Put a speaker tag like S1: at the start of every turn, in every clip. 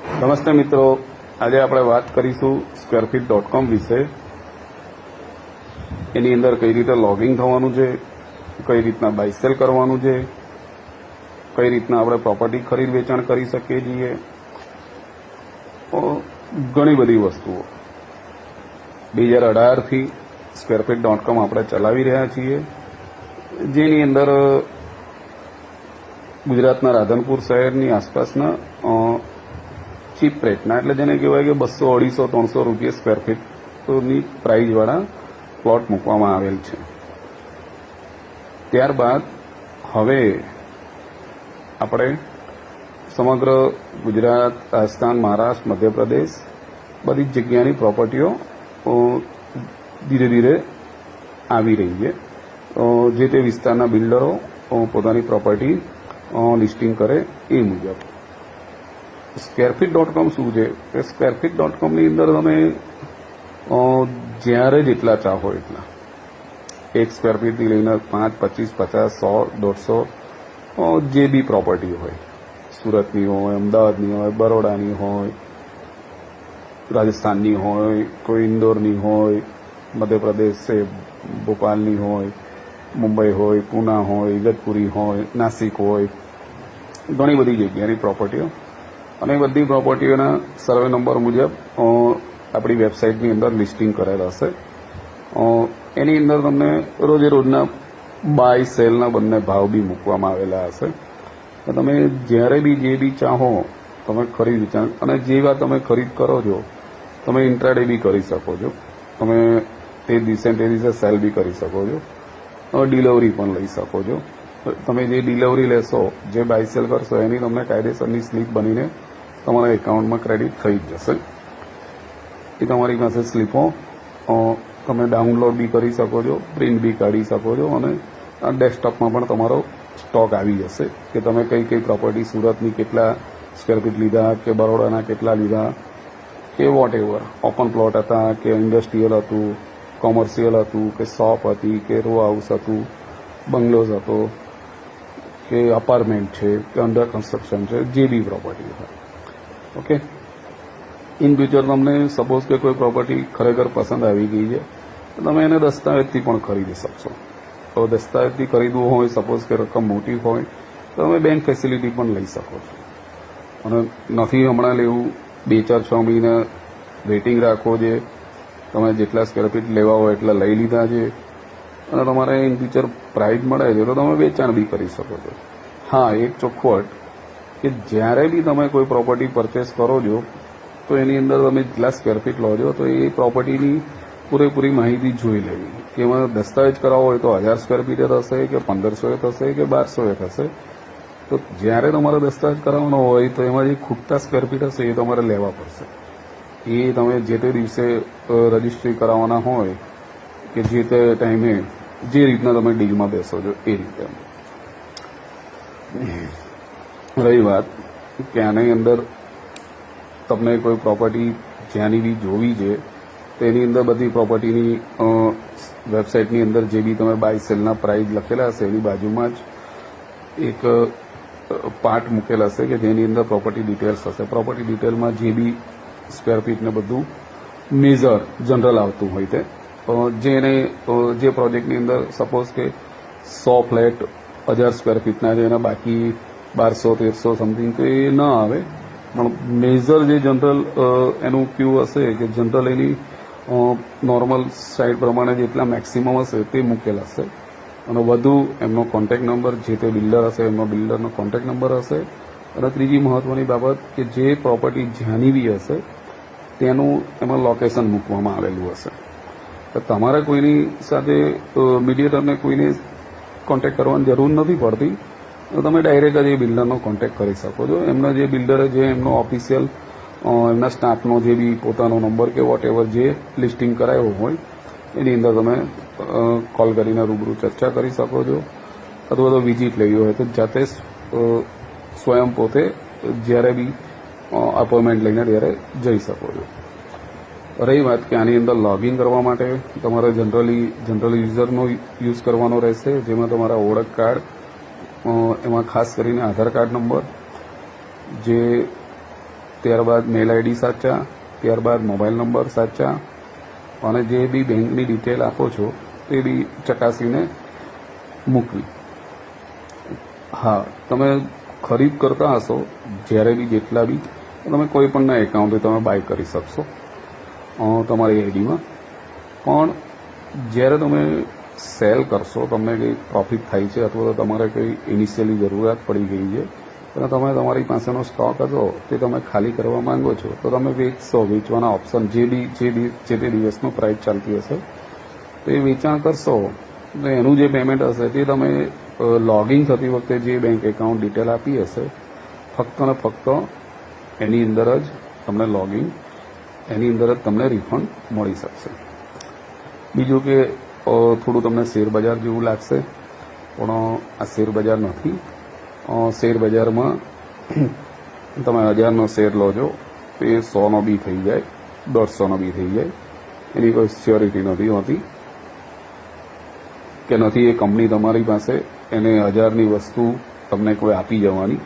S1: નમસ્તે મિત્રો, આજે આપણે વાત કરીશું squarefeet.com વિશે. એની અંદર કઈ રીતે લોગિન થવાનું છે, કઈ રીતના બાય સેલ કરવાનું છે, કઈ રીતના આપણે પ્રોપર્ટી ખરીદ વેચાણ કરી શકીએ છીએ, ઘણી બધી વસ્તુઓ 2018થી squarefeet.com આપણે ચલાવી રહ્યા છીએ, જેની અંદર ગુજરાતના રાધનપુર શહેરની આસપાસના ચીપ રેટના, એટલે જેને કહેવાય કે 200, 250, 300 રૂપિયા સ્ક્વેર ફીટની પ્રાઇઝવાળા પ્લોટ મૂકવામાં આવેલ છે. ત્યારબાદ હવે આપણે સમગ્ર ગુજરાત, રાજસ્થાન, મહારાષ્ટ્ર, મધ્યપ્રદેશ બધી જ જગ્યાની પ્રોપર્ટીઓ ધીરે ધીરે આવી રહી છે. જે તે વિસ્તારના બિલ્ડરો પોતાની પ્રોપર્ટી લિસ્ટિંગ કરે એ મુજબ. squarefeet.com શું છે કે squarefeet.comની અંદર તમે જ્યારે જેટલા ચાહો એટલા, 1 સ્ક્વેર ફીટથી લઈને 5, 25, 50, 100, 150 જે બી પ્રોપર્ટી હોય, સુરતની હોય, અમદાવાદની હોય, બરોડાની હોય, રાજસ્થાનની હોય, કોઈ ઇન્દોરની હોય, મધ્યપ્રદેશ છે ભોપાલની હોય, મુંબઈ હોય, પૂના હોય, ઇગતપુરી હોય, નાસિક હોય, ઘણી બધી જગ્યાની પ્રોપર્ટીઓ, અને બધી પ્રોપર્ટીઓના સર્વે નંબર મુજબ આપણી વેબસાઇટની અંદર લિસ્ટિંગ કરેલ હશે. એની અંદર તમને રોજે રોજના બાય સેલના બંને ભાવ બી મૂકવામાં આવેલા હશે. તો તમે જ્યારે બી જે બી ચાહો તમે ખરીદ વેચાણ, અને જેવા તમે ખરીદ કરો છો તમે ઇન્ટ્રાડે બી કરી શકો છો, તમે તે દિવસે સેલ બી કરી શકો છો, ડિલિવરી પણ લઈ શકો છો. તમે જે ડિલિવરી લેશો, જે બાય સેલ કરશો, એની તમને કાયદેસરની સ્લીપ બનીને તમારા એકાઉન્ટમાં ક્રેડિટ થઈ જ જશે. એ તમારી પાસે સ્લીપો તમે ડાઉનલોડ બી કરી શકો છો, પ્રિન્ટ બી કાઢી શકો છો, અને આ ડેસ્કટોપમાં પણ તમારો સ્ટોક આવી જશે કે તમે કઈ કઈ પ્રોપર્ટી, સુરતની કેટલા સ્ક્વેર ફીટ લીધા, કે બરોડાના કેટલા લીધા, કે વોટ એવર, ઓપન પ્લોટ હતા, કે ઇન્ડસ્ટ્રીયલ હતું, કોમર્શિયલ હતું, કે શોપ હતી, કે રો હાઉસ હતું, બંગલોઝ હતો, કે અપાર્ટમેન્ટ છે, કે અંડર કન્સ્ટ્રક્શન છે, જે બી પ્રોપર્ટી હોય. ઓકે, ઇન ફ્યુચર તમને સપોઝ કે કોઈ પ્રોપર્ટી ખરેખર પસંદ આવી ગઈ છે તો તમે એને દસ્તાવેજથી પણ ખરીદી શકશો. તો દસ્તાવેજથી ખરીદવું હોય, સપોઝ કે રકમ મોટી હોય, તો તમે બેંક ફેસિલિટી પણ લઈ શકો છો. અને નથી હમણાં લેવું, 2, 4, 6 મહિના વેઇટિંગ રાખવો છે. તમે જેટલા સ્ક્વેર ફીટ લેવા હોય એટલા લઈ લીધા છે, અને તમારે ઇન ફ્યુચર પ્રાઇઝ મળે છે તો તમે વેચાણ બી કરી શકો છો. હા, એક ચોખવટ કે જ્યારે બી તમે કોઈ પ્રોપર્ટી પરચેસ કરો છો તો એની અંદર તમે જેટલા સ્ક્વેર ફીટ લો છો તો એ પ્રોપર્ટીની પૂરેપૂરી માહિતી જોઈ લેવી. કે એમાં દસ્તાવેજ કરાવવો હોય તો 1000 સ્ક્વેર ફીટે થશે, કે 1500 થશે, કે 1200 થશે. તો જ્યારે તમારે દસ્તાવેજ કરાવવાનો હોય તો એમાં જે ખૂટતા સ્ક્વેર ફીટ હશે એ તમારે લેવા પડશે. એ તમે જે તે દિવસે રજિસ્ટ્રી કરાવવાના હોય, કે જે તે ટાઈમે જે રીતના તમે ડીલમાં બેસો છો એ રીતે. રહી વાત કે આની અંદર તમને કોઈ પ્રોપર્ટી જ્યાંની બી જોવી છે તો એની અંદર બધી પ્રોપર્ટીની વેબસાઇટની અંદર જે બી તમે બાય સેલના પ્રાઇઝ લખેલા હશે એની બાજુમાં જ એક પાર્ટ મૂકેલા હશે કે જેની અંદર પ્રોપર્ટી ડિટેલ્સ હશે. પ્રોપર્ટી ડિટેલમાં જે બી સ્ક્વેર ફીટને બધું મેજર જનરલ આવતું હોય તે, જેને જે પ્રોજેક્ટની અંદર સપોઝ કે 100 ફ્લેટ 1000 સ્ક્વેર ફીટના છે, એના બાકી 1200, 1300 સમથિંગ તો એ ન આવે. પણ મેજર જે જનરલ એનું ક્યુ હશે, કે જનરલ એની નોર્મલ સાઇડ પ્રમાણે જેટલા મેક્સિમમ હશે તે મૂકેલ હશે. અને વધુ એમનો કોન્ટેક્ટ નંબર, જે તે બિલ્ડર હશે એમનો બિલ્ડરનો કોન્ટેક્ટ નંબર હશે. અને ત્રીજી મહત્વની બાબત કે જે પ્રોપર્ટી જ્યાંની બી હશે તેનું એમાં લોકેશન મૂકવામાં આવેલું હશે. તો તમારે કોઈની સાથે મીડિયેટરને કોઈને કોન્ટેક્ટ કરવાની જરૂર નથી પડતી. તો તમે ડાયરેક્ટ જ એ બિલ્ડરનો કોન્ટેક્ટ કરી શકો છો. એમના જે બિલ્ડરે જે એમનો ઓફિશિયલ એમના સ્ટાફનો જે બી પોતાનો નંબર કે વોટ એવર જે લિસ્ટિંગ કરાયો હોય એની અંદર તમે કોલ કરીને રૂબરૂ ચર્ચા કરી શકો છો. અથવા તો વિઝિટ લેવી હોય તો જાતે સ્વયં પોતે જ્યારે બી અપોઇન્ટમેન્ટ લઈને ત્યારે જઈ શકો છો. રહી વાત કે આની અંદર લોગિન કરવા માટે તમારે જનરલ યુઝરનો યુઝ કરવાનો રહેશે, જેમાં તમારા ઓળખ કાર્ડ, એમાં ખાસ કરીને આધાર કાર્ડ નંબર, જે ત્યારબાદ મેલ આઈડી સાચા, ત્યારબાદ મોબાઈલ નંબર સાચા, અને જે બી બેંકની ડિટેલ આપો છો તે બી ચકાસીને મૂકવી. હા, તમે ખરીદ કરતા હશો જ્યારે બી જેટલા બી, તમે કોઈ પણના એકાઉન્ટથી તમે બાય કરી શકશો તમારી આઈડીમાં. પણ જ્યારે તમે સેલ કરશો, તમને કંઈ પ્રોફિટ થાય છે અથવા તો તમારે કંઈ ઇનિશિયલી જરૂરિયાત પડી ગઈ છે અને તમે તમારી પાસેનો સ્ટોક હતો તે તમે ખાલી કરવા માંગો છો, તો તમે વેચશો. વેચવાના ઓપ્શન જે તે દિવસનો પ્રાઇસ ચાલતી હશે તો એ વેચાણ કરશો. તો એનું જે પેમેન્ટ હશે તે તમે લોગિન થતી વખતે જે બેંક એકાઉન્ટ ડિટેલ આપી હશે, ફક્ત ને ફક્ત એની અંદર જ તમને લોગિન, એની અંદર જ તમને રિફંડ મળી શકશે. બીજું કે થોડું તમને શેર બજાર જેવું લાગશે, પણ આ શેર બજાર નથી. શેર બજારમાં તમે 1000નો શેર લો છો તો એ 100નો બી થઈ જાય, 150નો બી થઈ જાય. એની કોઈ સિક્યોરિટી નથી હોતી કે નથી એ કંપની તમારી પાસે એને 1000ની વસ્તુ તમને કોઈ આપી જવાની.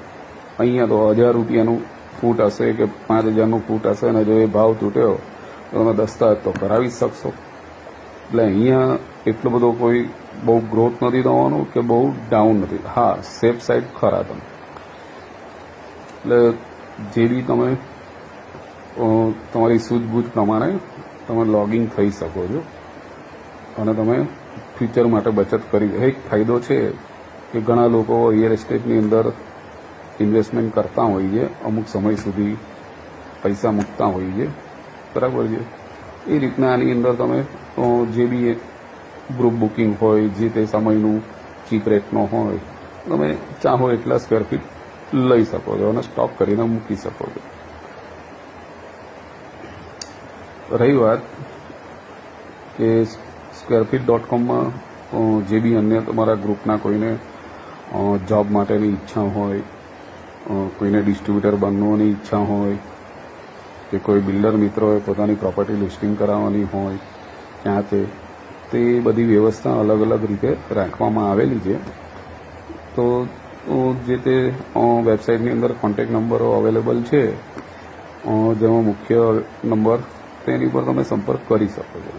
S1: અહીંયા તો 1000 રૂપિયાનું ફૂટ હશે કે 5000નું ફૂટ હશે, અને જો એ ભાવ તૂટ્યો તો તમે દસ્તાવેજ તો કરાવી શકશો. એટલે અહીંયા એટલો બધો કોઈ બહુ ગ્રોથ નથી થવાનો કે બહુ ડાઉન નથી. હા, સેફ સાઈડ ખરા તમે. એટલે જે બી તમે તમારી સૂઝબૂઝ પ્રમાણે તમે લોગિન થઈ શકો છો અને તમે ફ્યુચર માટે બચત કરી. એક ફાયદો છે કે ઘણા લોકો રિયલ એસ્ટેટની અંદર ઇન્વેસ્ટમેન્ટ કરતા હોય છે, અમુક સમય સુધી પૈસા મૂકતા હોય છે, બરાબર છે. એ રીતના આની અંદર તમે જે બી ગ્રુપ બુકિંગ હોય, જે તે સમયનું ચીપ રેટનો હોય, તમે ચાહો એટલા સ્ક્વેર ફીટ લઈ શકો છો અને સ્ટોક કરીને મૂકી શકો છો. રહી વાત કે squarefeet.com જે બી અન્ય તમારા ગ્રુપના કોઈને જોબ માટેની ઈચ્છા હોય, કોઈને ડિસ્ટ્રીબ્યુટર બનવાની ઈચ્છા હોય, કે કોઈ બિલ્ડર મિત્રોએ પોતાની પ્રોપર્ટી લિસ્ટિંગ કરાવવાની હોય ક્યાં તે બધી વ્યવસ્થા અલગ અલગ રીતે રાખવામાં આવેલી છે. તો જે તે વેબસાઇટની અંદર કોન્ટેક્ટ નંબરો અવેલેબલ છે, જેમાં મુખ્ય નંબર તેની પર તમે સંપર્ક કરી શકો છો.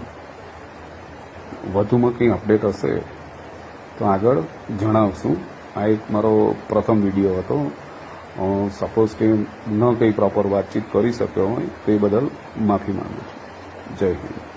S1: વધુમાં કંઈ અપડેટ હશે તો આગળ જણાવશું. આ એક મારો પ્રથમ વિડીયો હતો. સપોઝ કે ન કંઈ પ્રોપર વાતચીત કરી શક્યો હોય તે બદલ માફી માંગુ છું. જય હિન્દ.